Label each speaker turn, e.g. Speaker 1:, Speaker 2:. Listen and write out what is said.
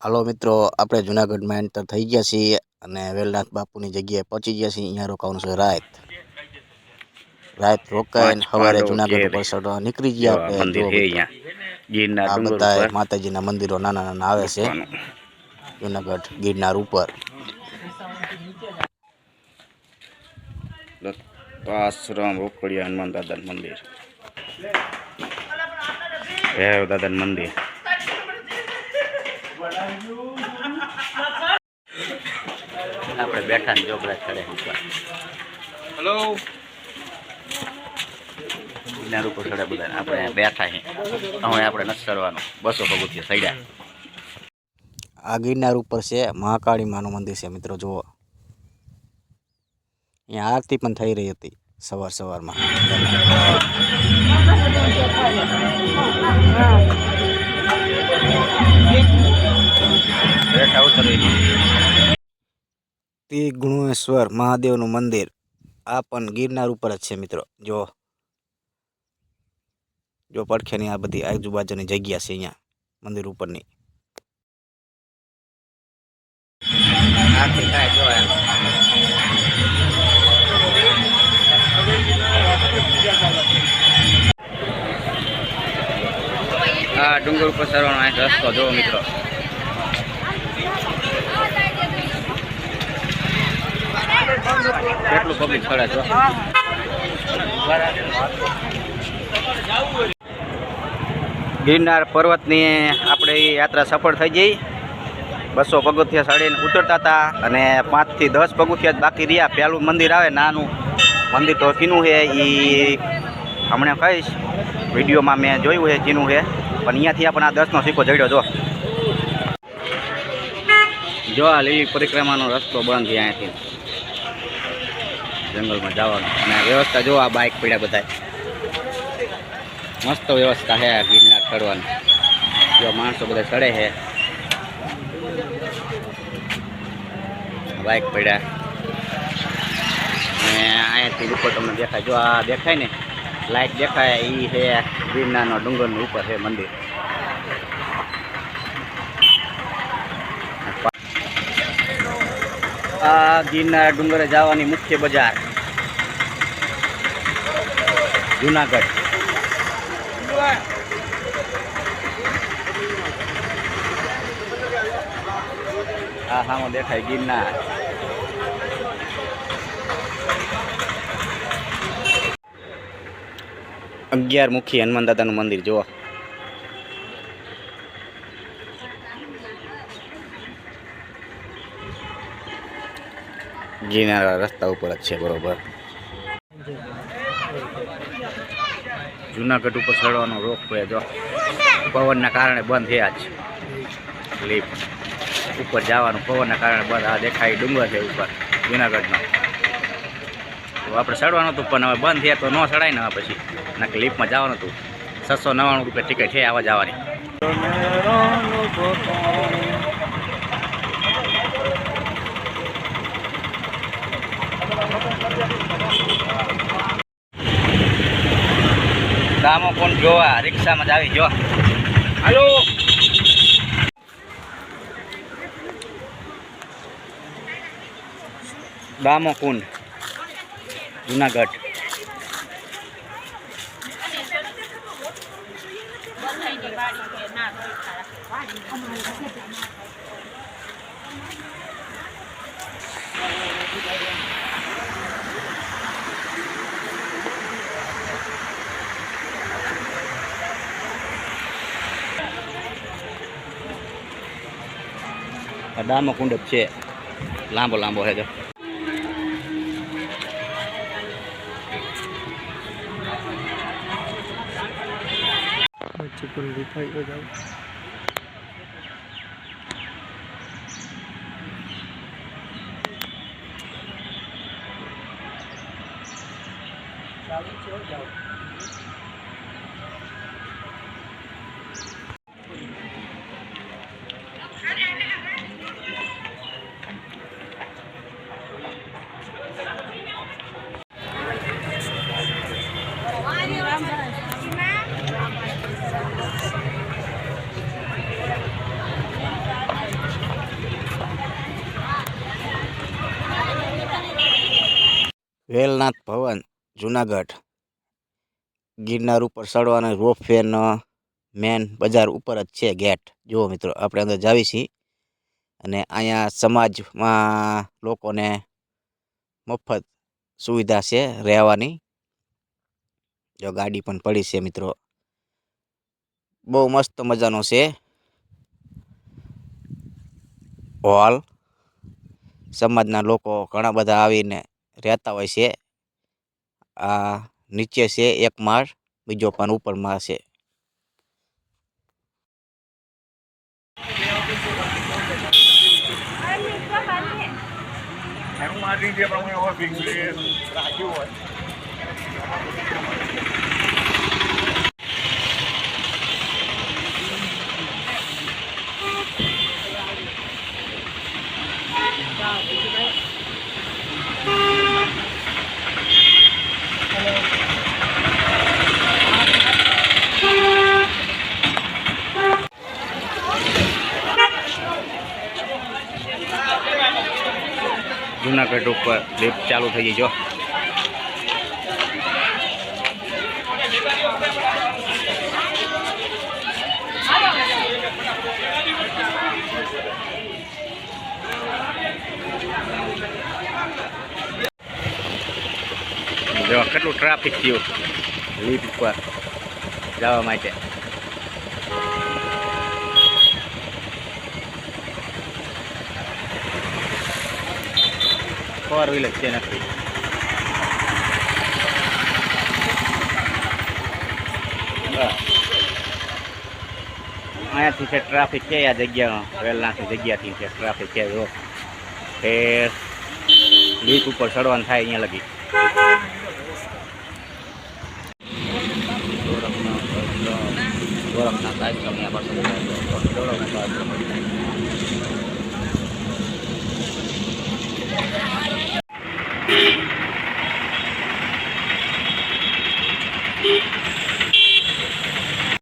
Speaker 1: હાલો મિત્રો, આપણે જુનાગઢમાં એન્ટર થઈ ગયા છીએ અને વેલનાથ બાપુની જગ્યાએ પહોંચી ગયા છીએ। અહીંયા રોકાવાનું છે રાત રોકાઈને
Speaker 2: પાંચ
Speaker 1: સવારે
Speaker 2: પાંડવ
Speaker 1: જુનાગઢ
Speaker 2: ઘેર
Speaker 1: ઉપર ચડવા નીકળી ગયા
Speaker 2: જેવા
Speaker 1: આપણે।
Speaker 2: મંદિર
Speaker 1: જો
Speaker 2: હે
Speaker 1: મિત્રો,
Speaker 2: અહીંયા ગીરના
Speaker 1: આ
Speaker 2: ડુંગર
Speaker 1: બધા
Speaker 2: ઉપર
Speaker 1: માતાજીના મંદિરો નાના નાના આવે છે
Speaker 2: દુખવાનું
Speaker 1: જુનાગઢ ગિરનાર ઉપર।
Speaker 2: આશ્રમ રોકડિયા હનુમાન દાદાનું મંદિર, ભૈરવ દાદાનું મંદિર। આપણે બેઠા ને જોબરા ચડે ઉપર। હેલો, ગિરનાર ઉપર ચડે બધા। આપણે બેઠા છીએ, હવે આપણે નથી ચડવાનું। 200 પગથિયા ચડ્યા।
Speaker 1: આ ગિરનાર ઉપર છે મહાકાળી માનું મંદિર છે મિત્રો। જુઓ, અહીંયા આરતી પણ થઈ રહી હતી સવારમાં। ત્રિગુણેશ્વર મહાદેવનું મંદિર આ પણ ગિરનાર ઉપર જ છે મિત્રો। જો પડખેની આ બધી આજુબાજુની જગ્યા છે અહીંયા મંદિર ઉપરની।
Speaker 2: આ ડુંગર ઉપર ચડવાનો આ રસ્તો જોવો મિત્રો। કેટલું પબ્લિક ચડે છે। ગિરનાર પર્વતની આપણે યાત્રા સફળ થઈ ગઈ। 200 પગથિયા ચડીને ઉતરતા હતા અને 5 થી 10 પગથિયા જ બાકી રહ્યા। પહેલું મંદિર આવે નાનું મંદિર તો કીનું છે એ હમણાં કહીશ, વિડીયોમાં મેં જોયું છે કીનું છે, પણ અહીંયાથી આપણે આ 10નો સિક્કો જડ્યો। જો આ લીલી પરિક્રમાનો રસ્તો બંધ છે અહીંયાથી જંગલમાં જવાનો। અને વ્યવસ્થા જો આ બાઇક પડ્યા બધા, મસ્ત વ્યવસ્થા છે ગિરનાર ચડવાની। જો માણસો બધા ચડે છે, બાઇક પડ્યા અને અહીંયાથી ઉપર તમને દેખાય, જો આ દેખાય ને લાઇટ દેખાય એ છે ગિરનારનો ડુંગરનું ઉપર છે મંદિર। આ ગિરનાર ડુંગરે જવાની મુખ્ય બજાર જુનાગઢ। આ સામે દેખાય ગિરનાર। અગિયાર મુખી હનુમાન દાદાનું મંદિર જુઓ। ગિરનાર રસ્તા ઉપર જ છે બરોબર। જુનાગઢ ઉપર ચડવાનો રોપ વે જો પવનના કારણે બંધ થયા છે। લિફ્ટ ઉપર જવાનું પવનના કારણે બંધ। આ દેખાય ડુંગર છે ઉપર જુનાગઢનો, તો આપણે ચડવાનું હતું પણ હવે બંધ થયા તો ન ચડાય ને પછી ના કે લિફ્ટમાં જવાનું હતું। 699 રૂપિયા ટિકિટ છે આવવા જવાની। દામો કોણ જોવા રિક્ષામાં જ આવી જો। હાલો, દામો કુંડ જુનાગઢ। દામો કુંડ જ છે, લાંબો લાંબો છે જો।
Speaker 1: વેલનાથ ભવન જુનાગઢ ગિરનાર ઉપર ચડવાના રોપવેન મેન બજાર ઉપર જ છે ગેટ. જુઓ મિત્રો, આપણે અંદર જાવી છીએ અને અહીંયા સમાજમાં લોકોને મફત સુવિધા છે રહેવાની. જો ગાડી પણ પડી છે મિત્રો, બહુ મસ્ત મજાનો છે હોલ. સમાજના લોકો ઘણા બધા આવીને રહેતા હોય છે. આ નીચે છે એક માળ, બીજો પણ ઉપર માળ છે. જુનાગઢ ઉપર લિફ્ટ ચાલુ થઈ ગઈ. જો જો કેટલું ટ્રાફિક થયું લિફ્ટ પર જવા માટે. ફોર વ્હીલર છે નથી. અહીંયાથી છે ટ્રાફિક છે આ જગ્યામાં, વેલનાથની જગ્યાથી છે ટ્રાફિક છે. જો એ લીક ઉપર ચડવાનું થાય અહીંયા લગી. ગોરખના કાર્યક્રમ અહીંયા પાસે ગોરખના કાર્યક્રમ